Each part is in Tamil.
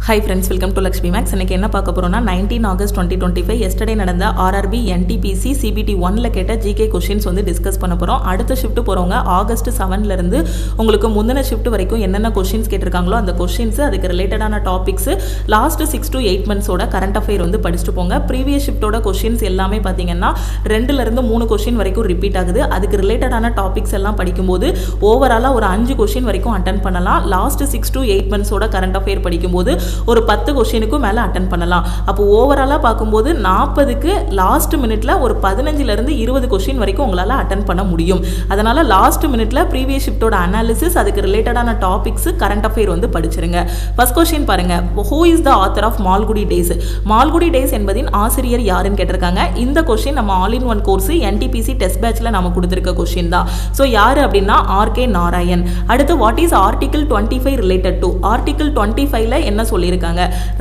Hi friends, welcome to Lakshmi Max. இன்னைக்கு என்ன பார்க்க போறோம்னா 19 ஆகஸ்ட் 2025 எஸ்டர்டே நடந்த RRB NTPC CBT 1ல கேட்ட GK क्वेश्चंस வந்து டிஸ்கஸ் பண்ண போறோம். அடுத்த ஷிஃப்ட் போறவங்க ஆகஸ்ட் 7ல இருந்து உங்களுக்கு முந்தின ஷிஃப்ட் வரைக்கும் என்னென்ன क्वेश्चंस கேட்டிருக்காங்களோ அந்த क्वेश्चंस அதுக்கு ரிலேட்டடான டாபிக்ஸ் லாஸ்ட் 6 to 8 मंथ्सோட கரண்ட் அஃபேர் வந்து படிச்சிட்டு போங்க. ப்ரீவியஸ் ஷிஃப்ட்டோட क्वेश्चंस எல்லாமே பாத்தீங்கன்னா 2ல இருந்து 3 क्वेश्चन வரைக்கும் ரிப்பீட் ஆகுது. அதுக்கு ரிலேட்டடான டாபிக்ஸ் எல்லாம் படிக்கும்போது ஓவராலா ஒரு 5 क्वेश्चन வரைக்கும் அட்டெண்ட் பண்ணலாம். லாஸ்ட் 6 to 8 मंथ्सோட கரண்ட் அஃபேர் படிக்கும்போது ஒரு 10 क्वेश्चनக்கு மேல அட்டெண்ட் பண்ணலாம். அப்போ ஓவராலா பாக்கும்போது 40க்கு லாஸ்ட் மினிட்ல ஒரு 15ல இருந்து 20 क्वेश्चन வரைக்கும் உங்களால அட்டெண்ட் பண்ண முடியும். அதனால லாஸ்ட் மினிட்ல ப்ரீவியஸ் ஷிஃப்ட்டோட அனாலிசிஸ் அதுக்கு ரிலேட்டடான டாபிக்ஸ் கரண்ட் அஃபேர் வந்து படிச்சிருங்க. ஃபர்ஸ்ட் क्वेश्चन பாருங்க, who is the author of Malgudi days? Malgudi days என்பதின் ஆசிரியர் யாருன்னு கேட்டிருக்காங்க. இந்த क्वेश्चन நம்ம all in one course NTPC test பேட்ச்ல நாம கொடுத்திருக்க क्वेश्चन தான். சோ யாரு அப்படினா RK நாராயண். அடுத்து what is article 25 related to? article 25ல என்ன சொல்லிருக்காங்க?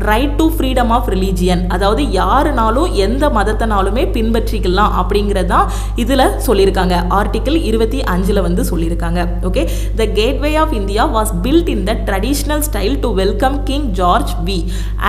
Right to freedom of religion, அதாவது யாருனாலும் எந்த மதத்தினாலுமே பின்பற்றிக்கலாம் அப்படிங்கறத இதுல சொல்லிருக்காங்க. ஆர்டிகிள் 25ல வந்து சொல்லிருக்காங்க. Okay, the gateway of India was built in the traditional style to welcome King George V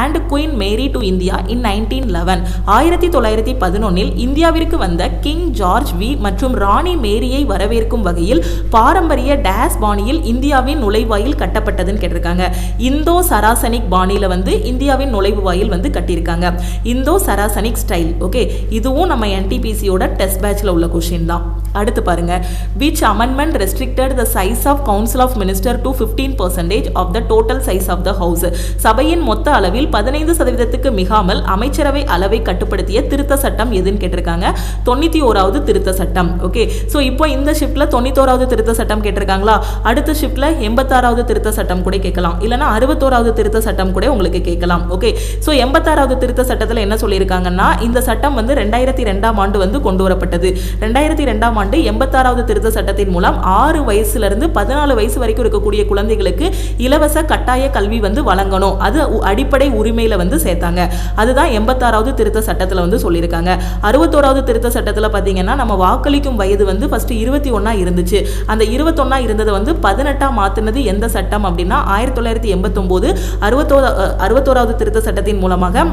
and Queen Mary to India in 1911. 1911 இந்தியாவிற்கு வந்த கிங் ஜார்ஜ் வி மற்றும் ராணி மேரியை வரவேற்கும் வகையில் பாரம்பரிய டேஸ் பாணியில் இந்தியாவின் நுழைவாயில் கட்டப்பட்டதுன்னு கேட்டிருக்காங்க. இந்தோ சராசனிக் பாணியில வந்து இந்தியாவின் நுழைவு வாயில் வந்து கட்டியிருக்காங்க. இந்தோ சராசனிக் ஸ்டைல். ஓகே, இதுவும் நம்ம NTPCயோட டெஸ்ட் பேட்ச்ல உள்ள क्वेश्चन தான். அடுத்து பாருங்க, which amendment restricted the size of council of minister to 15% of the total size of the house? சபையின் மொத்த அளவில் 15% மிகாமல் அமைச்சரவை அளவை கட்டுப்படுத்திய திருத்த சட்டம் எதுன்னு கேட்டிருக்காங்க. 91வது திருத்த சட்டம். ஓகே, சோ இப்போ இந்த ஷிஃப்ட்ல 91வது திருத்த சட்டம் கேட்டிருக்காங்களா? அடுத்த ஷிஃப்ட்ல 86வது திருத்த சட்டம் கூட கேட்கலாம், இல்லனா 61வது திருத்த சட்டம் கூட உங்களுக்கு கேட்கலாம். ஓகே, சோ 86வது திருத்த சட்டத்துல என்ன சொல்லிருக்காங்கன்னா, இந்த சட்டம் வந்து 2002ஆம் ஆண்டு வந்து கொண்டு வரப்பட்டது. 2002ஆம் ஆண்டு 86வது திருத்த சட்டத்தின் மூலம் 6 வயசுல இருந்து 14 வயசு வரைக்கும் இருக்கக்கூடிய குழந்தைகளுக்கு இலவச கட்டாய கல்வி வந்து வழங்கணும். அது அடிப்படை உரிமையில வந்து சேர்த்தாங்க. அதுதான் 86வது திருத்த சட்டத்துல வந்து சொல்லிருக்காங்க. 61வது திருத்த சட்டத்துல பாத்தீங்கன்னா நம்ம வாக்களிக்கும் வயது வந்து ஃபர்ஸ்ட் 21 இருந்துச்சு. அந்த 21 இருந்ததை வந்து 18 மாத்துனது எந்த சட்டம் அப்படின்னா 1989 61வது திருத்த சட்டத்தின் மூலமாக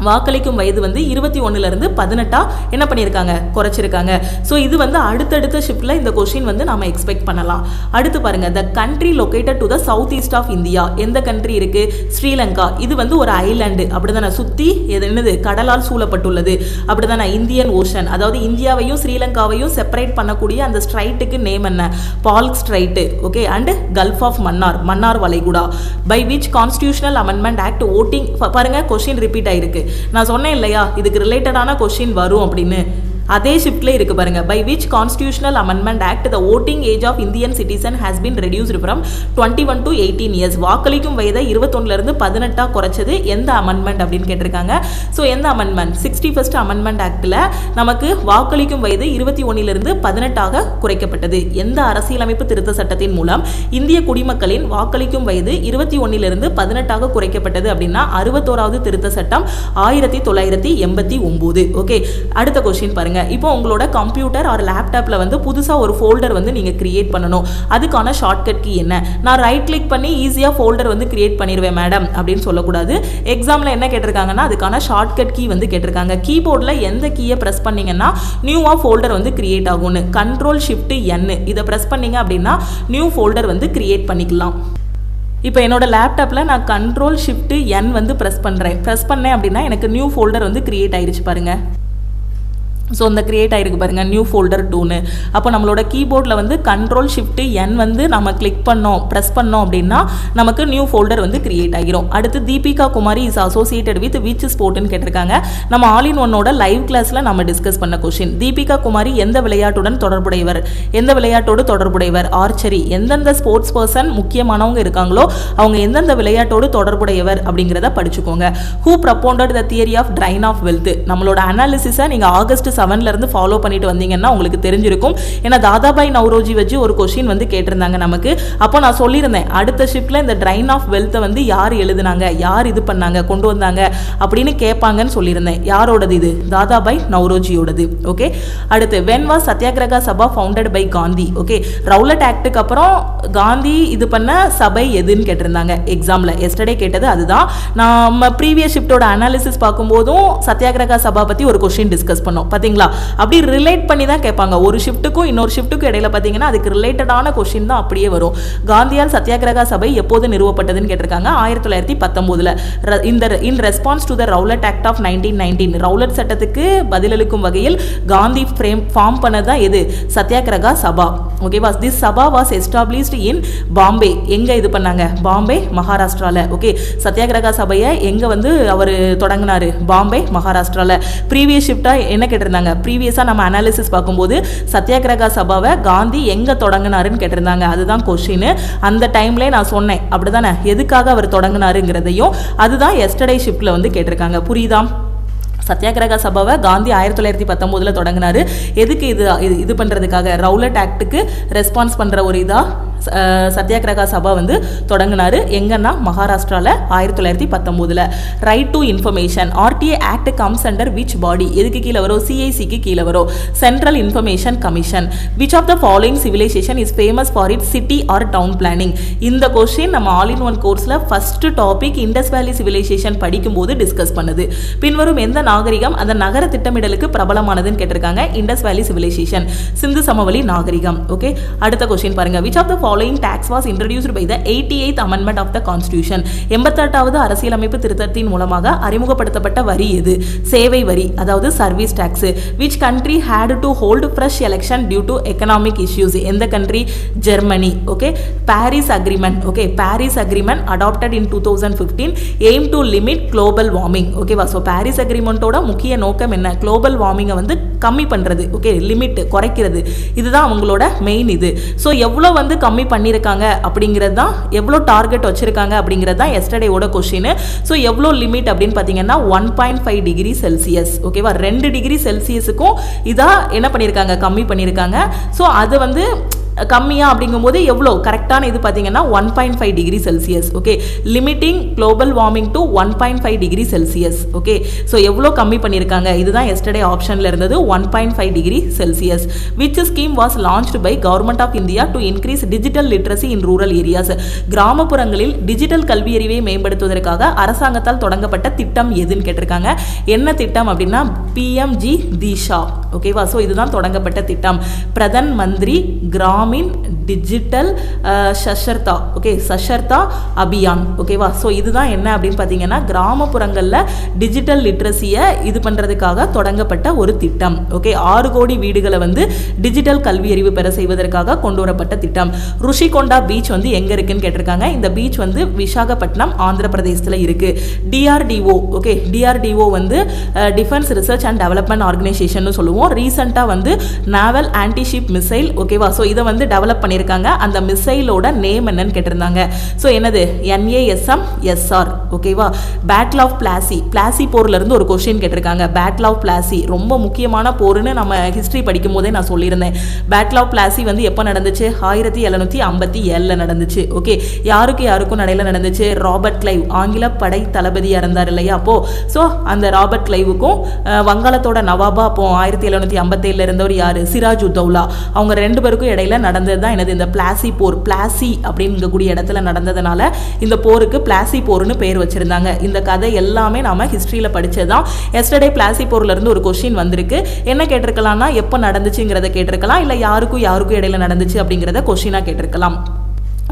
வாக்களிக்கும் வயது வந்து 21ல இருந்து 18 என்ன பண்ணிருக்காங்க, குறைச்சிருக்காங்க. சோ இது வந்து அடுத்தடுத்த ஷிஃப்ட்ல இந்த क्वेश्चन வந்து நாம எக்ஸ்பெக்ட் பண்ணலாம். அடுத்து பாருங்க, the country located to the south east of India. எந்த கண்ட்ரி இருக்கு? ஸ்ரீலங்கா. இது வந்து ஒரு ஐலாண்ட் அப்படிதானே, சுத்தி என்னது கடலால் சூழப்பட்டுள்ளது அப்படிதானே, இந்தியன் ஓஷன். அதாவது இந்தியாவையும் ஸ்ரீலங்காவையும் செப்பரேட் பண்ணக்கூடிய அந்த ஸ்ட்ரைட்டுக்கு நேம் என்ன? Palk strait. Okay, and gulf of Mannar, Mannar வளைகுடா. by which constitutional amendment act voting பாருங்க क्वेश्चन ரிப்பீட் ஆயிருக்கு. நான் சொன்னேன் இல்லையா இதுக்கு ரிலேட்டடான क्वेश्चन வரும் அப்படின்னு. அதே ஷிஃப்ட்ல இருக்கு பாருங்க, by which constitutional amendment act the voting age of Indian citizen has been reduced from 21 to 18 years. வாக்களிக்கும் வயதை 21ல இருந்து 18 குறைச்சது எந்த அமெண்ட்மெண்ட் அப்படின்னு கேட்டிருக்காங்க. சோ எந்த அமெண்ட்மெண்ட்? 61st அமெண்ட்மெண்ட் ஆக்ட்ல நமக்கு வாக்களிக்கும் வயது 21ல இருந்து 18 குறைக்கப்பட்டது. எந்த அரசியலமைப்பு திருத்த சட்டத்தின் மூலம் இந்திய குடிமக்களின் வாக்களிக்கும் வயது 21ல இருந்து 18 குறைக்கப்பட்டது அப்படின்னா 61வது திருத்த சட்டம் 1989. ஓகே, அடுத்த क्वेश्चन பாருங்க, இப்போ உங்களோட கம்ப்யூட்டர் ஆர் லேப்டாப்ல வந்து புதுசா ஒரு ஃபோல்டர் வந்து நீங்க கிரியேட் பண்ணணும். அதுக்கான ஷார்ட்கட் கீ என்ன? நான் ரைட் கிளிக் பண்ணி ஈஸியா ஃபோல்டர் வந்து கிரியேட் பண்ணிடுவேன் மேடம் அப்படின்னு சொல்லக்கூடாது. எக்ஸாம்ல என்ன கேட்டிருக்காங்கன்னா அதுக்கான ஷார்ட்கட் கீ வந்து கேட்டிருக்காங்க. கீபோர்ட்ல எந்த கீயை பிரஸ் பண்ணீங்கன்னா நியூவா ஃபோல்டர் வந்து கிரியேட் ஆகும்னு. Ctrl+Shift+N இதை பிரஸ் பண்ணீங்க அப்படின்னா நியூ ஃபோல்டர் வந்து கிரியேட் பண்ணிக்கலாம். இப்போ என்னோட லேப்டாப்ல நான் Ctrl+Shift+N வந்து பிரஸ் பண்ணேன் அப்படின்னா எனக்கு நியூ ஃபோல்டர் வந்து கிரியேட் ஆயிருச்சு பாருங்க. ஸோ இந்த கிரியேட் ஆயிருக்கு பாருங்க, நியூ ஃபோல்டர் 2ன்னு. அப்போ நம்மளோட கீபோர்டில் வந்து Ctrl+Shift+N வந்து நம்ம கிளிக் ப்ரெஸ் பண்ணோம் அப்படின்னா நமக்கு நியூ ஃபோல்டர் வந்து கிரியேட் ஆகிரும். அடுத்து Deepika Kumari is associated with which ஸ்போர்ட்னு கேட்டிருக்காங்க. நம்ம ஆல் இன் ஒன்னோட லைவ் கிளாஸ்ல நம்ம டிஸ்கஸ் பண்ண क्वेश्चन. தீபிகா குமாரி எந்த விளையாட்டுடன் தொடர்புடையவர்? எந்த விளையாட்டோடு தொடர்புடையவர்? ஆர்ச்சரி. எந்தெந்த ஸ்போர்ட்ஸ் பர்சன் முக்கியமானவங்க இருக்காங்களோ அவங்க எந்தெந்த விளையாட்டோடு தொடர்புடையவர் அப்படிங்கிறத படிச்சுக்கோங்க. Who propounded the theory of drain of wealth? நம்மளோட அனாலிசிஸை நீங்க ஆகஸ்ட் 7ல இருந்து ஃபாலோ பண்ணிட்டு வந்தீங்கன்னா உங்களுக்கு தெரிஞ்சிருக்கும். ஏன்னா தாதாபாய் நவ்ரோஜி வச்சு ஒரு கொஸ்டின் வந்து கேட்டிருந்தாங்க நமக்கு. அப்போ நான் சொல்லியிருந்தேன் அடுத்த ஷிஃப்ட்ல இந்த ட்ரைன் ஆஃப் வெல்த்தை வந்து யார் எழுதுனாங்க, யார் இது பண்ணாங்க, கொண்டு வந்தாங்க அப்படின்னு கேட்பாங்கன்னு சொல்லியிருந்தேன். யாரோடது இது? தாதாபாய் நவ்ரோஜியோடது. ஓகே, அடுத்து when was satyagraha Sabha founded by Gandhi. Okay, Rowlatt ஆக்டுக்கு அப்புறம் காந்தி இது பண்ண சபை எதுன்னு கேட்டிருந்தாங்க எக்ஸாம்ல. எஸ்டர்டே கேட்டது அதுதான். நம்ம ப்ரீவியஸ் ஷிஃப்டோட அனாலிசிஸ் பார்க்கும்போதும் சத்யாகிரகா சபா பத்தி ஒரு கொஸ்டின் டிஸ்கஸ் பண்ணோம் பாத்தீங்களா. அப்படி ரிலேட் பண்ணி தான் கேட்பாங்க. ஒரு ஷிஃப்ட்டுக்கும் இன்னொரு ஷிஃப்ட்டுக்கும் இடையில பாத்தீங்கன்னா அதுக்கு ரிலேட்டடான கொஸ்டின் தான் அப்படியே வரும். காந்தியால் சத்யாகிரகா சபை எப்போது நிறுவப்பட்டதுன்னு கேட்டிருக்காங்க 1919ல. In response to the Rowlatt act of 1919 Rowlatt சட்டத்துக்கு பதிலளிக்கும் வகையில் காந்தி ஃபார்ம் பண்ணதான் எது? சத்யாகிரகா சபா. ஓகேவா? This Sabha was established in Bombay. எங்க இது பண்ணாங்க? பாம்பே, மகாராஷ்டிரால. ஓகே, சத்யாகிரகா சபையை எங்க வந்து அவர் தொடங்கினாரு? பாம்பே, மகாராஷ்டிரால. ப்ரீவியஸ் ஷிஃப்டா என்ன கேட்டிருந்தாங்க? ப்ரீவியஸா நம்ம அனாலிசிஸ் பார்க்கும்போது சத்யாகிரகா சபாவை காந்தி எங்க தொடங்கினாருன்னு கேட்டிருந்தாங்க. அதுதான் கொஸ்டின். அந்த டைம்ல நான் சொன்னேன் அப்படிதானே, எதுக்காக அவர் தொடங்கினாருங்கிறதையும். அதுதான் எஸ்டர்டே ஷிஃப்ட்ல வந்து கேட்டிருக்காங்க. புரியுதா? சத்யாகிரகா சபாவை காந்தி 1919ல தொடங்கினாரு. எதுக்கு? இது பண்றதுக்காக, ரவுலட் ஆக்டுக்கு ரெஸ்பான்ஸ் பண்ற ஒரு இதா சத்யாகிரகா சபா வந்து தொடங்கினாரு. எங்கன்னா மகாராஷ்டிரால 1919ல. Right to information RTA act comes under which body? எதுக்கு கீழே வரும்? சிஐசிக்கு கீழே வரும். Central information commission. Which of the following civilisation is famous for it city or town planning? இந்த கொஸ்டின் நம்ம ஆல் இன் ஒன் கோர்ஸ்ல first topic Indus valley civilisation படிக்கும்போது டிஸ்கஸ் பண்ணுது. பின்வரும் எந்த நாகரிகம் அந்த நகர திட்டமிடலுக்கு பிரபலமானதுன்னு கேட்டிருக்காங்க. இண்டஸ் வேலி சிவிலைசேஷன், சிந்து சமவெளி நாகரிகம். ஓகே, அடுத்த கொஸ்டின் பாருங்க. Which of the following tax was introduced by the 88th amendment of the constitution? 88வது அரசியலமைப்பு திருத்தத்தின் மூலமாக அறிமுகப்படுத்தப்பட்ட வரி எது? சேவை வரி, அதாவது service tax. which country had to hold fresh election due to economic issues? எந்த country? Germany. Okay, Paris agreement. Okay, Paris agreement adopted in 2015 aim to limit global warming. ஓகேவா? ஸோ பாரிஸ் அக்ரிமெண்ட்டோட முக்கிய நோக்கம் என்ன? குளோபல் வார்மிங்கை வந்து கம்மி பண்றது. ஓகே, லிமிட் குறைக்கிறது. இதுதான் அவங்களோட மெயின் இது. ஸோ எவ்வளோ வந்து கம்மி பண்ணியிருக்காங்க அப்படிங்கிறது தான், எவ்வளோ டார்கெட் வச்சிருக்காங்க அப்படிங்கிறது தான் எஸ்டர்டேவோட கொஸ்டின். ஸோ எவ்வளோ லிமிட் அப்படின்னு பார்த்தீங்கன்னா 1.5 டிகிரி செல்சியஸ். ஓகேவா? 2 டிகிரி செல்சியஸுக்கும் இதாக என்ன பண்ணியிருக்காங்க? கம்மி பண்ணியிருக்காங்க. ஸோ அது வந்து கம்மியா அப்படிங்கும்போது எவ்வளோ கரெக்டான இது பார்த்தீங்கன்னா 1.5 degree Celsius. Okay, limiting global warming to 1.5 degree Celsius. Okay, so எவ்வளோ கம்மி பண்ணியிருக்காங்க? இதுதான் எஸ்டர்டே ஆப்ஷனில் இருந்தது 1.5 degree Celsius. Which scheme was launched by government of India to increase digital literacy in rural areas? கிராமப்புறங்களில் டிஜிட்டல் கல்வியறிவை மேம்படுத்துவதற்காக அரசாங்கத்தால் தொடங்கப்பட்ட திட்டம் எதுன்னு கேட்டிருக்காங்க. என்ன திட்டம் அப்படின்னா PMG தீஷா. ஓகேவா? ஸோ இதுதான் தொடங்கப்பட்ட திட்டம். பிரதன் மந்திரி கிராமின் டிஜிட்டல் சஷர்தா. ஓகே, சஷர்தா அபியான். ஓகேவா? ஸோ இதுதான் என்ன அப்படின்னு பார்த்தீங்கன்னா கிராமப்புறங்களில் டிஜிட்டல் லிட்ரஸியை இது பண்ணுறதுக்காக தொடங்கப்பட்ட ஒரு திட்டம். ஓகே, 6 கோடி வீடுகளை வந்து டிஜிட்டல் கல்வி அறிவு பெற செய்வதற்காக கொண்டு வரப்பட்ட திட்டம். ருஷிகொண்டா பீச் வந்து எங்க இருக்குன்னு கேட்டிருக்காங்க. இந்த பீச் வந்து விசாகப்பட்டினம், ஆந்திர பிரதேசத்தில் இருக்கு. DRDO. ஓகே, DRDO வந்து defence research and development organisation சொல்லுவோம். ரீசெண்டாக வந்து நேவல் ஆன்டிஷிப் மிசைல். ஓகேவா? ஸோ இதை வந்து டெவலப் பண்ணியிருக்காங்க. அந்த மிசைலோட நேம் என்னன்னு கேட்டிருந்தாங்க. ஸோ என்னது? NASM-SR. ஓகேவா? Battle of Plassey. பிளாசி போர்ல இருந்து ஒரு கொஸ்டின் கேட்டிருக்காங்க. பேட்டில் ஆஃப் பிளாசி ரொம்ப முக்கியமான போர்னு நம்ம ஹிஸ்டரி படிக்கும் போதே நான் சொல்லியிருந்தேன். பேட்டில் ஆஃப் பிளாசி வந்து எப்போ நடந்துச்சு? 1757ல நடந்துச்சு. ஓகே, யாருக்கும் நடையில நடந்துச்சு? ராபர்ட் கிளைவ், ஆங்கில படை தளபதியா இருந்தார் இல்லையா அப்போ. ஸோ அந்த ராபர்ட் கிளைவுக்கும் வங்காளத்தோட நவாபா அப்போ 1757ல இருந்தவர் யாரு? சிராஜ் உத்தௌலா. அவங்க 2 பேருக்கும் இடையில நடந்தது தான் என்னது? இந்த பிளாசி போர். பிளாசி அப்படிங்கக்கூடிய இடத்துல நடந்ததுனால இந்த போருக்கு பிளாசி போர்னு பேர் வச்சிருந்தாங்க. இந்த கதை எல்லாமே நாம ஹிஸ்டரியில படிச்சதுதான். எஸ்டர்டே பிளாசி போர்ல இருந்து ஒரு கொஸ்டின் வந்திருக்கு. என்ன கேட்டிருக்கலாம்னா எப்போ நடந்துச்சுங்கிறத கேட்டிருக்கலாம், இல்ல யாருக்கும் இடையில நடந்துச்சு அப்படிங்கிறத கொஸ்டினா கேட்டிருக்கலாம்.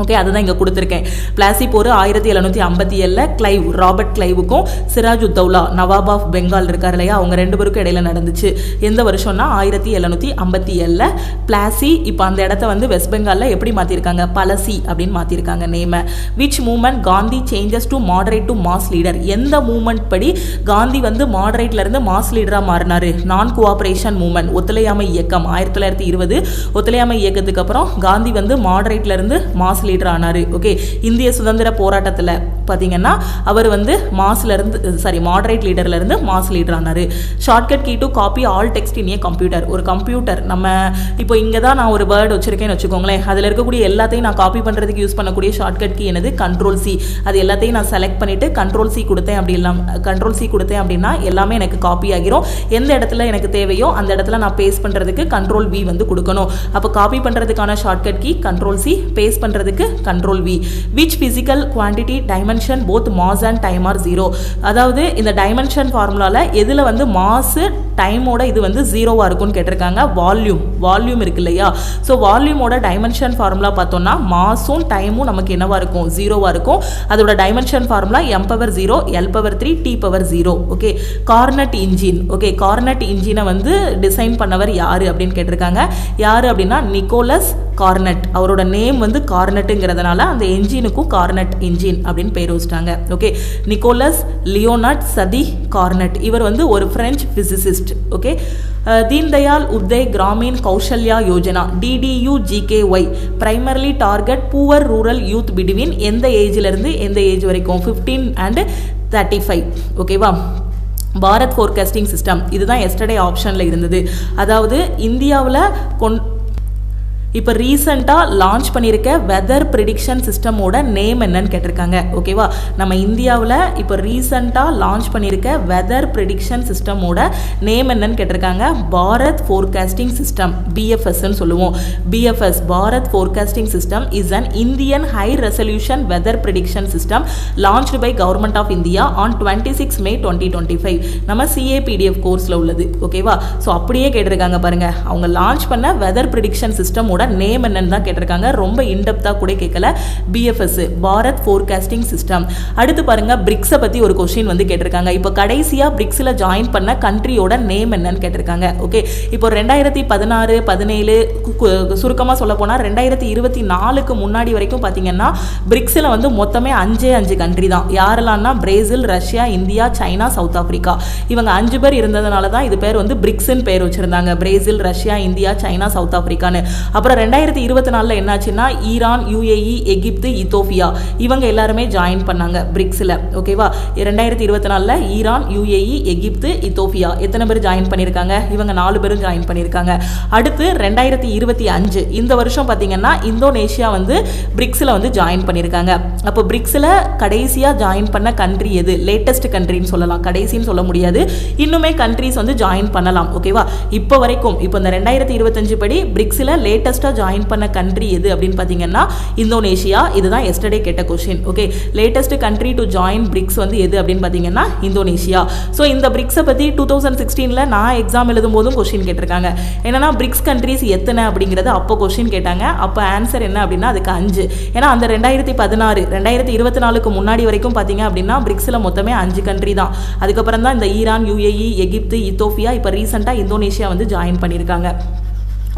ஓகே, அதுதான் இங்கே கொடுத்துருக்கேன். பிளாசி போர் 1757 கிளைவ், ராபர்ட் கிளைவுக்கும் சிராஜ் உத்தௌலா நவாப் ஆஃப் பெங்கால் இருக்கார் இல்லையா, அவங்க 2 பேருக்கும் இடையில நடந்துச்சு. எந்த வருஷம்னா 1757 பிளாசி. இப்போ அந்த இடத்த வந்து வெஸ்ட் பெங்காலில் எப்படி மாற்றிருக்காங்க? பலசி அப்படின்னு மாற்றிருக்காங்க நேமை. Which movement Gandhi changes to moderate to mass leader? எந்த மூமெண்ட் படி காந்தி வந்து மாடரேட்ல இருந்து மாஸ் லீடராக மாறினாரு? நான் கோஆபரேஷன் மூமெண்ட், ஒத்துழையாமை இயக்கம். 1920 ஒத்துழையாமை இயக்கத்துக்கு அப்புறம் காந்தி வந்து மாடரேட்ல இருந்து மாஸ் லீடர் ஆனார். ஓகே, இந்திய சுதந்திர போராட்டத்தில் பார்த்தீங்கன்னா அவர் வந்து மாடரேட் லீடர்லேருந்து மாஸ் லீடர் ஆனார். Shortcut key to copy all text in a computer. ஒரு கம்ப்யூட்டர் நம்ம இப்போ இங்கே தான் நான் ஒரு வேர்டு வச்சுருக்கேன்னு வச்சுக்கோங்களேன், அதில் இருக்கக்கூடிய எல்லாத்தையும் நான் காப்பி பண்ணுறதுக்கு யூஸ் பண்ணக்கூடிய ஷார்ட்கட் கீ என்னது? Ctrl+C. அது எல்லாத்தையும் நான் செலக்ட் பண்ணிவிட்டு Ctrl+C கொடுத்தேன் அப்படின்னா எல்லாமே எனக்கு காப்பி ஆகிரும். எந்த இடத்துல எனக்கு தேவையோ அந்த இடத்துல நான் பேஸ்ட் பண்ணுறதுக்கு Ctrl+V வந்து கொடுக்கணும். அப்போ காப்பி பண்ணுறதுக்கான ஷார்ட்கட் கீ Ctrl+C, பேஸ்ட் பண்ணுறதுக்கு Ctrl+V. Which physical quantity dimension both mass and time are 0. அதாவது இந்த டைமென்ஷன் ஃபார்முலாவில் எதில் வந்து மாஸு டைமோட இது வந்து 0வாக இருக்கும்னு கேட்டிருக்காங்க. வால்யூம் இருக்கு இல்லையா? ஸோ வால்யூமோட டைமென்ஷன் ஃபார்முலா பார்த்தோம்னா மாஸும் டைமும் நமக்கு என்னவா இருக்கும்? 0வாக இருக்கும். அதோட dimension formula m⁴, l⁴, t⁴. Okay, Carnot engine. Okay, Carnot இன்ஜினை வந்து டிசைன் பண்ணவர் யாரு அப்படின்னு கேட்டிருக்காங்க. யாரு அப்படின்னா நிக்கோலஸ் கார்னட். அவரோட நேம் வந்து கார்னட்டுங்கிறதுனால அந்த என்ஜினுக்கும் கார்னட் இன்ஜின் அப்படின்னு பேர் வச்சிட்டாங்க. ஓகே, நிக்கோலஸ் லியோனார்ட் சதி கார்னட். இவர் வந்து ஒரு French physicist. Okay, Deen Dayal Uday Grameen Kaushalya Yojana DDU-GKY primarily target poor rural youth between எந்த ஏஜ்லேருந்து எந்த ஏஜ் வரைக்கும்? 15 and 35. ஓகேவா? பாரத் ஃபோர்காஸ்டிங் சிஸ்டம் இதுதான் எஸ்டர்டே ஆப்ஷனில் இருந்தது. அதாவது இந்தியாவில் இப்போ ரீசெண்டாக லான்ச் பண்ணியிருக்க வெதர் ப்ரிடிக்ஷன் சிஸ்டமோட நேம் என்னன்னு கேட்டிருக்காங்க. ஓகேவா? நம்ம இந்தியாவில் இப்போ ரீசெண்டாக லான்ச் பண்ணியிருக்க வெதர் ப்ரிடிக்ஷன் சிஸ்டமோட நேம் என்னன்னு கேட்டிருக்காங்க. பாரத் ஃபோர்காஸ்டிங் சிஸ்டம், BFSன்னு சொல்லுவோம். BFS Bharat forecasting system is an Indian high resolution weather prediction system launched by government of India on 26 May 2025. நம்ம CAPDF கோர்ஸில் உள்ளது. ஓகேவா? ஸோ அப்படியே கேட்டிருக்காங்க பாருங்க. அவங்க லான்ச் பண்ண வெதர் ப்ரிடிக்ஷன் சிஸ்டமோட நேம் என்னன்னு தான் கேட்டிருக்காங்க. ரொம்ப இன்டெப்தா கூட கேட்கல. BFS Bharat forecasting system. அடுத்து பாருங்க, பிரிக்ஸை பத்தி ஒரு கொஸ்டின் வந்து கேட்டிருக்காங்க. இப்போ கடைசியா பிரிக்ஸ்ல ஜாயின் பண்ண கண்ட்ரியோட நேம் என்னன்னு கேட்டிருக்காங்க. ஓகே, இப்போ 2016, 17 சுருக்கமா சொல்ல போனா 2024க்கு முன்னாடி வரைக்கும் பாத்தீங்கன்னா பிரிக்ஸ்ல வந்து மொத்தமே 5 கண்ட்ரி தான். யாரெல்லாம்னா Brazil, Russia, India, China, South Africa. இவங்க 5 பேர் இருந்ததுனால தான் இது பேர் வந்து பிரிக்ஸ்ன்னு பேர் வச்சிருந்தாங்க. Brazil, Russia, India, China, South ஆப்பிரிக்கான்னு. அப்புறம் 2024 என்னாச்சுன்னா ஈரான், UAE, எகிப்து, இத்தோப்பியா இவங்க எல்லாருமே ஜாயின் பண்ணாங்க பிரிக்ஸ்ல. ஓகேவா? 2024 ஈரான், UAE, எகிப்து, இத்தோப்பியா எத்தனை பேர் ஜாயின் பண்ணியிருக்காங்க? இவங்க 4 பேரும் ஜாயின் பண்ணியிருக்காங்க. அடுத்து 2025 இந்த வருஷம் பார்த்தீங்கன்னா இந்தோனேஷியா வந்து பிரிக்ஸ்ல வந்து ஜாயின் பண்ணியிருக்காங்க. அப்போ பிரிக்ஸ்ல கடைசியா ஜாயின் பண்ண கண்ட்ரி எது? லேட்டஸ்ட் கண்ட்ரின்னு சொல்லலாம், கடைசின்னு சொல்ல முடியாது. இன்னுமே கண்ட்ரிஸ் வந்து ஜாயின் பண்ணலாம். ஓகேவா? இப்போ வரைக்கும் இப்போ இந்த 2025 படி பிரிக்ஸ்ல லேட்டஸ்டா ஜாயின் பண்ண கண்ட்ரி எது அப்படின்னு பார்த்தீங்கன்னா இந்தோனேஷியா. இதுதான் எஸ்டர்டே கேட்ட question. Okay, latest country to join BRICS வந்து எது அப்படின்னு பார்த்தீங்கன்னா இந்தோனேஷியா. ஸோ இந்த பிரிக்ஸை பற்றி 2016 நான் எக்ஸாம் எழுதும் போதும் கொஸ்டின் கேட்டிருக்காங்க. என்னன்னா பிரிக்ஸ் கண்ட்ரிஸ் எத்தனை அப்படிங்கிறது அப்போ கொஸ்டின் கேட்டாங்க. அப்போ ஆன்சர் என்ன அப்படின்னா அதுக்கு 5. ஏன்னா அந்த 2016, 2024க்கு முன்னாடி வரைக்கும் பார்த்தீங்க அப்படின்னா பிரிக்ஸில் மொத்தமே 5 கண்ட்ரி தான். அதுக்கப்புறம் தான் இந்த ஈரான், UAE, எகிப்து, இத்தோப்பியா, இப்போ ரீசெண்டாக இந்தோனேஷியா வந்து ஜாயின் பண்ணியிருக்காங்க.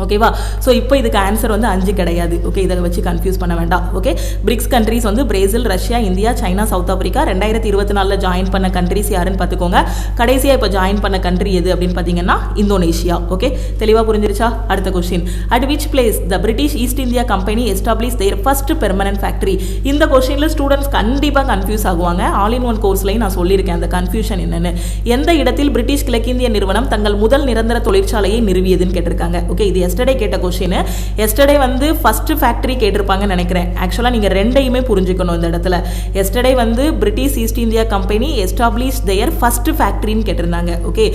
ஓகேவா? ஸோ இப்போ இதுக்கு ஆன்சர் வந்து 5 கிடையாது. ஓகே, இதை வச்சு கன்ஃபியூஸ் பண்ண வேண்டாம். ஓகே, பிரிக்ஸ் கண்ட்ரிஸ் வந்து Brazil, Russia, India, China, South Africa. 2024 join பண்ண கண்ட்ரிஸ் யாருன்னு பார்த்துக்கோங்க. கடைசியாக இப்போ ஜாயின் பண்ண கண்ட்ரி எது அப்படின்னு பார்த்தீங்கன்னா இந்தோனேஷியா. ஓகே, தெளிவாக புரிஞ்சிருச்சா? அடுத்த question, at which place the British East India company establish their first permanent factory? இந்த கொஸ்டினில் ஸ்டூடெண்ட்ஸ் கண்டிப்பாக கன்ஃபியூஸ் ஆகுவாங்க. ஆல் இன் ஒன் கோர்ஸ்லையும் நான் சொல்லியிருக்கேன் அந்த கன்ஃபியூஷன் என்னன்னு. எந்த இடத்தில் பிரிட்டிஷ் கிழக்கிந்திய நிறுவனம் தங்கள் முதல் நிரந்தர தொழிற்சாலையை நிறுவியதுன்னு கேட்டிருக்காங்க. ஓகே, இது எஸ்டர்டே கேட்ட கொஸ்டின். எஸ்டர்டே வந்து ஃபர்ஸ்ட் ஃபேக்டரி கேட்டிருப்பாங்கன்னு நினைக்கிறேன். ஆக்சுவலாக நீங்கள் ரெண்டையுமே புரிஞ்சுக்கணும் இந்த இடத்துல. எஸ்டர்டே வந்து British East India company establish their first ஃபேக்டரின்னு கேட்டிருந்தாங்க. ஓகே,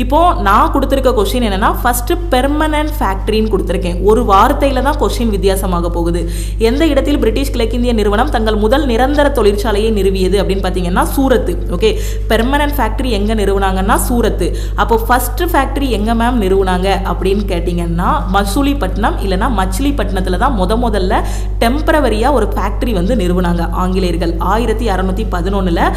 இப்போ நான் கொடுத்துருக்க கொஸ்டின் என்னன்னா ஃபர்ஸ்ட் பெர்மனன்ட் ஃபேக்டரின்னு கொடுத்துருக்கேன். ஒரு வார்த்தையில தான் கொஸ்டின் வித்தியாசமாக போகுது. எந்த இடத்தில் பிரிட்டிஷ் கிழக்கிந்திய நிறுவனம் தங்கள் முதல் நிரந்தர தொழிற்சாலையை நிறுவியது அப்படின்னு பார்த்தீங்கன்னா சூரத். ஓகே, பெர்மனன்ட் ஃபேக்டரி எங்க நிறுவனாங்கன்னா சூரத். அப்போ ஃபர்ஸ்ட் ஃபேக்டரி எங்க மேம் நிறுவனாங்க அப்படின்னு கேட்டீங்கன்னா மசூலிப்பட்டினம் இல்லைனா மச்சிலிப்பட்டினத்தில் தான் முதல்ல டெம்பரவரியாக ஒரு ஃபேக்டரி வந்து நிறுவனாங்க ஆங்கிலேயர்கள். 1611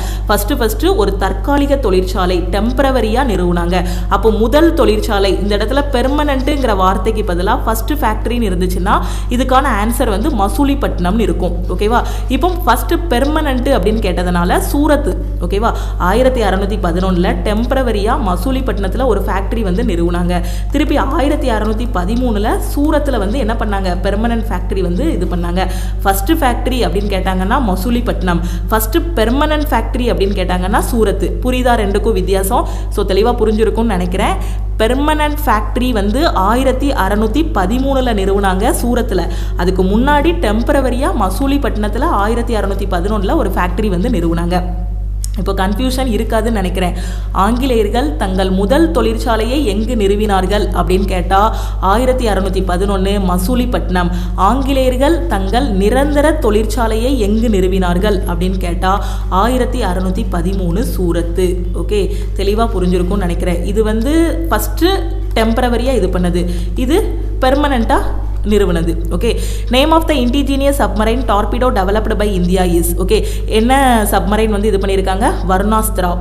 ஃபர்ஸ்ட் ஒரு தற்காலிக தொழிற்சாலை டெம்பரவரியாக நிறுவனாங்க. அப்போ முதல் தொழிற்சாலை இந்த இடத்துல பெர்மனன்ட்டுங்கிற வார்த்தைக்கு பதிலாக ஃபர்ஸ்ட் ஃபேக்டரின்னு இருந்துச்சுன்னா இதுக்கான ஆன்சர் வந்து மசூலிப்பட்டினம்னு இருக்கும். ஓகேவா? இப்போ ஃபர்ஸ்ட் பெர்மனன்ட் அப்படின்னு கேட்டதுனால சூரத். ஓகேவா? 1611 டெம்பரவரியாக மசூலிப்பட்டினத்தில் ஒரு ஃபேக்டரி வந்து நிறுவனாங்க. திருப்பி 1613 2013 சூரத்தில் வந்து என்ன பண்ணாங்க, பெர்மனன்ட் ஃபேக்ட்ரி வந்து இது பண்ணாங்க. ஃபர்ஸ்ட் ஃபேக்ட்ரி அப்படின்னு கேட்டாங்கன்னா மசூலிப்பட்டினம், ஃபர்ஸ்ட் பெர்மனன்ட் ஃபேக்ட்ரி அப்படின்னு கேட்டாங்கன்னா சூரத். புரியுதா ரெண்டுக்கும் வித்தியாசம்? ஸோ தெளிவாக புரிஞ்சிருக்கும்னு நினைக்கிறேன். பெர்மனன்ட் ஃபேக்ட்ரி வந்து 1613 நிறுவனாங்க சூரத்தில். அதுக்கு முன்னாடி டெம்பரவரியாக மசூலிப்பட்டினத்தில் 1611 ஒரு ஃபேக்ட்ரி வந்து நிறுவனாங்க. இப்போ கன்ஃபியூஷன் இருக்காதுன்னு நினைக்கிறேன். ஆங்கிலேயர்கள் தங்கள் முதல் தொழிற்சாலையை எங்கு நிறுவினார்கள் அப்படின்னு கேட்டால் 1611 மசூலிப்பட்டினம். ஆங்கிலேயர்கள் தங்கள் நிரந்தர தொழிற்சாலையை எங்கு நிறுவினார்கள் அப்படின்னு கேட்டால் 1613 சூரத்து. ஓகே, தெளிவாக புரிஞ்சிருக்கும்னு நினைக்கிறேன். இது வந்து ஃபஸ்ட்டு டெம்பரவரியாக இது பண்ணது, இது பெர்மனண்ட்டாக நிறுவனது. Okay, name of the indigenous submarine torpedo developed by India is. Okay, என்ன சப்மரைன் வந்து இது பண்ணியிருக்காங்க, Varunastra.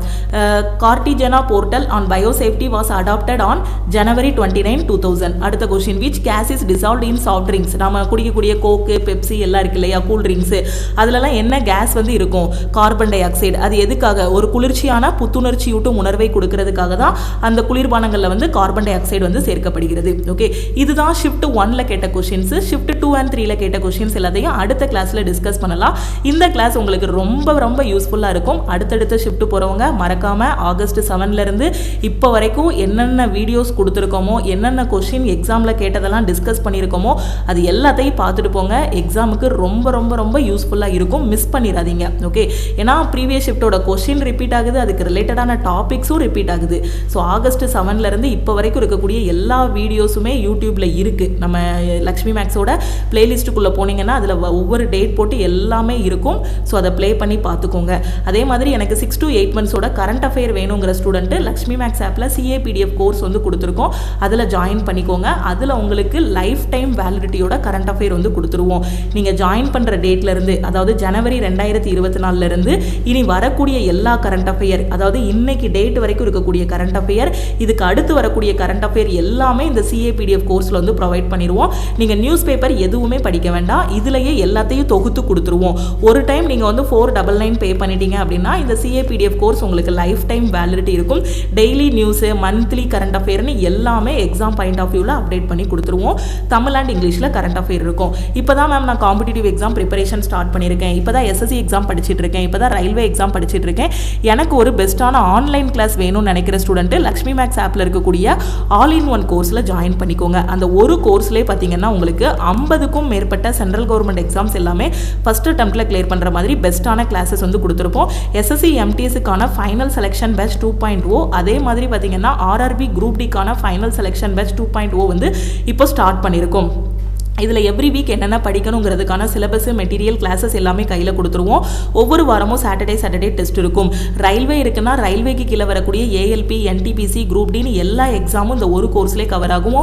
Cartagena portal on biosafety was adopted on January 29, 2000. அடுத்த question, which gas is dissolved in soft drinks. நம்ம குடிக்கக்கூடிய கோக்கு, பெப்சி எல்லாம் இருக்கு இல்லையா, கூல் ட்ரிங்க்ஸு, அதுலலாம் என்ன கேஸ் வந்து இருக்கும், கார்பன் டை ஆக்சைடு. அது எதுக்காக, ஒரு குளிர்ச்சியான புத்துணர்ச்சியூட்டும் உணர்வை கொடுக்கறதுக்காக தான் அந்த குளிர்பானங்களில் வந்து கார்பன் டை ஆக்சைடு வந்து சேர்க்கப்படுகிறது. ஓகே, இதுதான் ஷிஃப்ட் 1ல கேட்ட கொஸ்டின்ஸ். ஷிஃப்ட் 2 and 3ல கேட்ட கொஸ்டின்ஸ் எல்லாத்தையும் அடுத்த கிளாஸ்ல டிஸ்கஸ் பண்ணலாம். இந்த கிளாஸ் உங்களுக்கு ரொம்ப ரொம்ப யூஸ்ஃபுல்லா இருக்கும். அடுத்தடுத்த ஷிஃப்ட் போறவங்க மறக்காம ஆகஸ்ட் 7ல இருந்து இப்போ வரைக்கும் என்னென்ன வீடியோஸ் கொடுத்துருக்கோமோ, என்னென்ன கொஸ்டின் எக்ஸாம்ல கேட்டதெல்லாம் டிஸ்கஸ் பண்ணியிருக்கோமோ அது எல்லாத்தையும் பார்த்துட்டு போங்க. எக்ஸாமுக்கு ரொம்ப ரொம்ப ரொம்ப யூஸ்ஃபுல்லா இருக்கும். மிஸ் பண்ணிடாதீங்க. ஓகே, ஏன்னா ப்ரீவியஸ் ஷிஃப்டோட கொஸ்டின் ரிப்பீட் ஆகுது, அதுக்கு ரிலேட்டடான டாபிக்ஸும் ரிப்பீட் ஆகுது. ஸோ ஆகஸ்ட் 7ல இருந்து இப்போ வரைக்கும் இருக்கக்கூடிய எல்லா வீடியோஸுமே யூடியூப்ல இருக்கு. நம்ம லக்ஷ்மி மேக்ஸோட பிளேலிஸ்ட்டுக்குள்ளே போனீங்கன்னா அதில் ஒவ்வொரு டேட் போட்டு எல்லாமே இருக்கும். ஸோ அதை ப்ளே பண்ணி பார்த்துக்கோங்க. அதே மாதிரி எனக்கு 6 to 8 months கரண்ட் அஃபேர் வேணுங்கிற ஸ்டூடெண்ட்டு லக்ஷ்மி மேக்ஸ் ஆப்பில் CAPDF கோர்ஸ் வந்து கொடுத்துருக்கோம். அதில் ஜாயின் பண்ணிக்கோங்க. அதில் உங்களுக்கு லைஃப் டைம் வேலிடிட்டியோட கரண்ட் அஃபேர் வந்து கொடுத்துருவோம். நீங்கள் ஜாயின் பண்ணுற டேட்லேருந்து, அதாவது January 2024 இனி வரக்கூடிய எல்லா கரண்ட் அஃபேர், அதாவது இன்னைக்கு டேட் வரைக்கும் இருக்கக்கூடிய கரண்ட் அஃபேர், இதுக்கு அடுத்து வரக்கூடிய கரண்ட் அஃபேர் எல்லாமே இந்த CAPDF கோர்ஸில் வந்து ப்ரொவைட் பண்ணிடுவோம். நீங்கள் நியூஸ் பேப்பர் எதுவுமே படிக்க வேண்டாம், இதுலேயே எல்லாத்தையும் தொகுத்து கொடுத்துருவோம். ஒரு டைம் நீங்கள் வந்து 499 பே பண்ணிட்டீங்க அப்படின்னா இந்த CAPDF கோர்ஸ் உங்களுக்கு லைஃப் டைம் வேலிடிட்டி இருக்கும். டெய்லி நியூஸு, மந்த்லி கரண்ட் அஃபேர்னு எல்லாமே எக்ஸாம் பாயிண்ட் ஆஃப் வியூவில் அப்டேட் பண்ணி கொடுத்துருவோம். தமிழ் அண்ட் இங்கிலீஷில் கரண்ட் அஃபேர் இருக்கும். இப்போ தான் மேம் நான் காம்படிட்டிவ் எக்ஸாம் ப்ரிப்பரேஷன் ஸ்டார்ட் பண்ணியிருக்கேன், இப்போ தான் SSC எக்ஸாம் படிச்சுட்டு இருக்கேன், இப்போ தான் ரயில்வே எக்ஸாம் படிச்சுட்டு இருக்கேன், எனக்கு ஒரு பெஸ்ட்டான ஆன்லைன் கிளாஸ் வேணும்னு நினைக்கிற ஸ்டூடெண்ட்டு லக்ஷ்மி மேக்ஸ் ஆப்பில் இருக்கக்கூடிய ஆல்-இன்-ஒன் கோர்ஸில் ஜாயின் பண்ணிக்கோங்க. அந்த ஒரு கோர்ஸ்லேயே பார்த்தீங்கன்னா உங்களுக்கு 50க்கும் மேற்பட்ட சென்ட்ரல் கவர்மெண்ட் எக்ஸாம்ஸ் எல்லாமே ஃபர்ஸ்ட் அட்டெம்ப்ட்ல கிளியர் பண்ற மாதிரி பெஸ்ட்டான கிளாஸஸ் வந்து கொடுத்துருப்போம். SSC MTSக்கான ஃபைனல் செலெக்ஷன் பேட்ச் 2.0, அதே மாதிரி பார்த்தீங்கன்னா RRB குரூப் டிக்கான ஃபைனல் செலெக்ஷன் பேட்ச் 2.0 வந்து இப்போ ஸ்டார்ட் பண்ணியிருக்கோம். இதில் எவ்ரி வீக் என்னென்ன படிக்கணுங்கிறதுக்கான சிலபஸ், மெட்டீரியல், கிளாஸஸ் எல்லாமே கையில் கொடுத்துருவோம். ஒவ்வொரு வாரமும் சாட்டர்டே டெஸ்ட் இருக்கும். ரயில்வே இருக்குன்னா ரயில்வேக்கு கீழே வரக்கூடிய ALP, NTPC, குரூப் டின்னு எல்லா எக்ஸாமும் இந்த ஒரு கோர்ஸ்லேயே கவர் ஆகும்.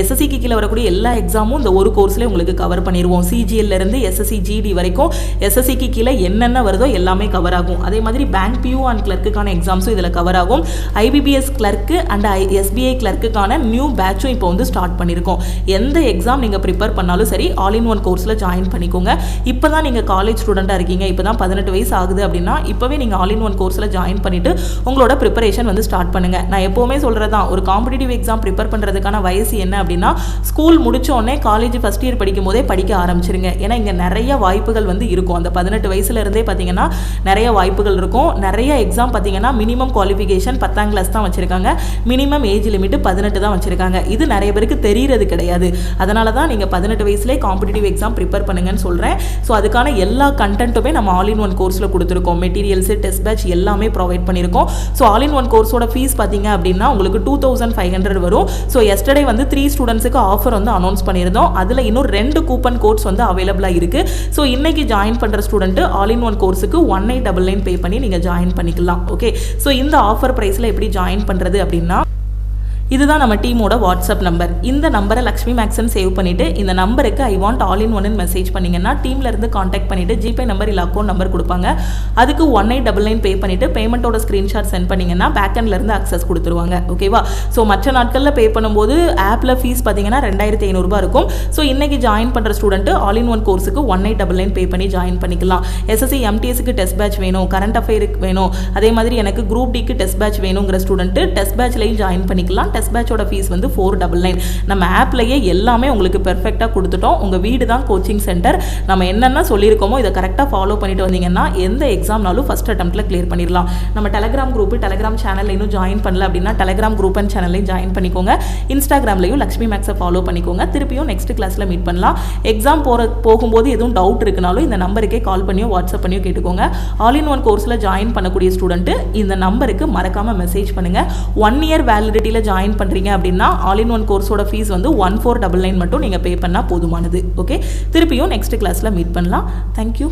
SSCக்கு கீழே வரக்கூடிய எல்லா எக்ஸாமும் இந்த ஒரு கோர்ஸ்லேயே உங்களுக்கு கவர் பண்ணிடுவோம். CGL SSC GD வரைக்கும் SSCக்கு கீழே என்னென்ன வருதோ எல்லாமே கவர் ஆகும். அதே மாதிரி பேங்க் PO அண்ட் கிளர்க்குக்கான எக்ஸாம்ஸும் இதில் கவர் ஆகும். IBPS கிளர்க்கு அண்ட் SBI கிளர்க்குக்கான நியூ பேட்சும் இப்போ வந்து ஸ்டார்ட் பண்ணியிருக்கோம். எந்த எக்ஸாம் நீங்கள் ப்ரிப்பேர் பண்ணாலும் சரி, ஆல்-இன்-ஒன் கோர்ஸில் ஜாயின் பண்ணிக்கோங்க. இப்போ தான் நீங்கள் காலேஜ் ஸ்டூடெண்ட்டாக இருக்கீங்க, இப்போ தான் 18 வயசு ஆகுது அப்படின்னா இப்போவே நீங்கள் ஆல்-இன்-ஒன் கோர்ஸில் ஜாயின் பண்ணிவிட்டு உங்களோட ப்ரிப்பரேஷன் வந்து ஸ்டார்ட் பண்ணுங்கள். நான் எப்போவுமே சொல்கிறது தான், ஒரு காம்படிட்டிவ் எக்ஸாம் ப்ரிப்பேர் பண்ணுறதுக்கான வயசு என்ன அப்படின்னா, ஸ்கூல் முடித்தோடனே காலேஜ் ஃபஸ்ட் இயர் படிக்கும் போதே படிக்க ஆரம்பிச்சிருங்க. ஏன்னா இங்கே நிறைய வாய்ப்புகள் வந்து இருக்கும். அந்த 18 வயசுலேருந்தே பார்த்தீங்கன்னா நிறைய வாய்ப்புகள் இருக்கும். நிறைய எக்ஸாம் பார்த்தீங்கன்னா மினிமம் குவாலிஃபிகேஷன் 10ஆம் கிளாஸ் தான் வச்சுருக்காங்க, மினிமம் ஏஜ் லிமிட் 18 தான் வச்சுருக்காங்க. இது நிறைய பேருக்கு தெரியறது கிடையாது. அதனால தான் நீங்கள் 18 வயசுலேயே காம்படிட்டிவ் எக்ஸாம் ப்ரிப்பேர் பண்ணுங்கன்னு சொல்கிறேன். ஸோ அதுக்கான எல்லா கண்டென்ட்டுமே நம்ம ஆல்-இன்-ஒன் கோர்ஸில் கொடுத்துருக்கோம். மெட்டீரியல்ஸு, டெஸ்ட் பேட்ச் எல்லாமே ப்ரொவைட் பண்ணியிருக்கோம். ஸோ ஆல்-இன்-ஒன் கோர்ஸோட ஃபீஸ் பார்த்தீங்க அப்படின்னா உங்களுக்கு 2500 வரும். ஸோ எஸ்டர்டே வந்து 3 ஸ்டூடெண்ட்ஸுக்கு ஆஃபர் வந்து அனௌன்ஸ் பண்ணியிருந்தோம். அதில் இன்னும் 2 கூப்பன் கோட்ஸ் வந்து அவைலபிளாக இருக்குது. ஸோ இன்னைக்கு ஜாயின் பண்ணுற ஸ்டூடெண்ட்டு ஆல்-இன்-ஒன் கோர்ஸுக்கு 1899 பே பண்ணி நீங்கள் ஜாயின் பண்ணிக்கலாம். ஓகே, ஸோ இந்த ஆஃபர் ப்ரைஸில் எப்படி ஜாயின் பண்ணுறது அப்படின்னா, இதுதான் நம்ம டீமோட வாட்ஸ்அப் நம்பர். இந்த நம்பரை லக்ஷ்மி மேக்ஸ்ன்னு சேவ் பண்ணிவிட்டு இந்த நம்பருக்கு ஐ வாண்ட் ஆல்-இன்-ஒன்னு மெசேஜ் பண்ணிங்கன்னா டீம்லேருந்து காண்டாக்ட் பண்ணிவிட்டு ஜிபே நம்பர் இல்லை அக்கௌண்ட் நம்பர் கொடுப்பாங்க. அதுக்கு 1899 பே பண்ணிவிட்டு பேமெண்ட்டோட ஸ்க்ரீன்ஷாட் சென்ட் பண்ணிங்கன்னா பேக்கெண்ட்லேருந்து அக்சஸ் கொடுத்துருவாங்க. ஓகேவா? ஸோ மற்ற நாட்களில் பே பண்ணும்போது ஆப்பில் ஃபீஸ் பார்த்தீங்கன்னா 2500 இருக்கும். ஸோ இன்றைக்கி ஜாயின் பண்ணுற ஸ்டூடெண்ட்டு ஆல்-இன்-ஒன் கோர்ஸுக்கு 1899 பே பண்ணி ஜாயின் பண்ணிக்கலாம். SSC MTSக்கு டெஸ்ட் பேட்ச் வேணும், கரண்ட் அஃபேருக்கு வேணும், அதே மாதிரி எனக்கு குரூப் டிக்கு டெஸ்ட் பேட்ச் வேணுங்கிற ஸ்டூடெண்ட்டு டெஸ்ட் பேட்ச்லையும் ஜாயின் பண்ணிக்கலாம். டெஸ்ட் பேட்சோட ஃபீஸ் வந்து 499. நம்ம ஆப்லேயே எல்லாமே உங்களுக்கு பெர்ஃபெக்டாக கொடுத்துட்டோம். உங்கள் வீடு தான் கோச்சிங் சென்டர். நம்ம என்னென்ன சொல்லியிருக்கோமோ இதை கரெக்டாக ஃபாலோ பண்ணிட்டு வந்தீங்கன்னா எந்த எக்ஸாம்னாலும் ஃபஸ்ட் அட்டெம்ப்ட்டில் கிளியர் பண்ணிடலாம். நம்ம டெலகிராம் குரூப், டெலகிராம் சேனல் இன்னும் ஜாயின் பண்ணல அப்படின்னா டெலகிராம் குரூப் அண்ட் சேனல்லையும் ஜாயின் பண்ணிக்கோங்க. இன்ஸ்டாகிராம்லையும் லக்ஷ்மி மேக்ஸை ஃபாலோ பண்ணிக்கோங்க. திருப்பியும் நெக்ஸ்ட் கிளாஸில் மீட் பண்ணலாம். எக்ஸாம் போகும்போது எதுவும் டவுட் இருக்குனாலும் இந்த நம்பருக்கே கால் பண்ணியோ வாட்ஸ்அப் பண்ணியோ கேட்டுக்கோங்க. ஆல் இன் ஒன் கோர்ஸில் ஜாயின் பண்ணக்கூடிய ஸ்டூடெண்ட்டு இந்த நம்பருக்கு மறக்காமல் மெசேஜ் பண்ணுங்கள். 1 இயர் வேலிடிட்டியில் ஜாயின் பண்ணுறீங்க அப்படின்னா ஆல் இன் ஒன் கோர்ஸோட ஃபீஸ் வந்து 1499 மட்டும் நீங்கள் பே பண்ணால் போதுமானது. ஓகே, திருப்பியும் நெக்ஸ்ட் கிளாஸில் மீட் பண்ணலாம். தேங்க்யூ.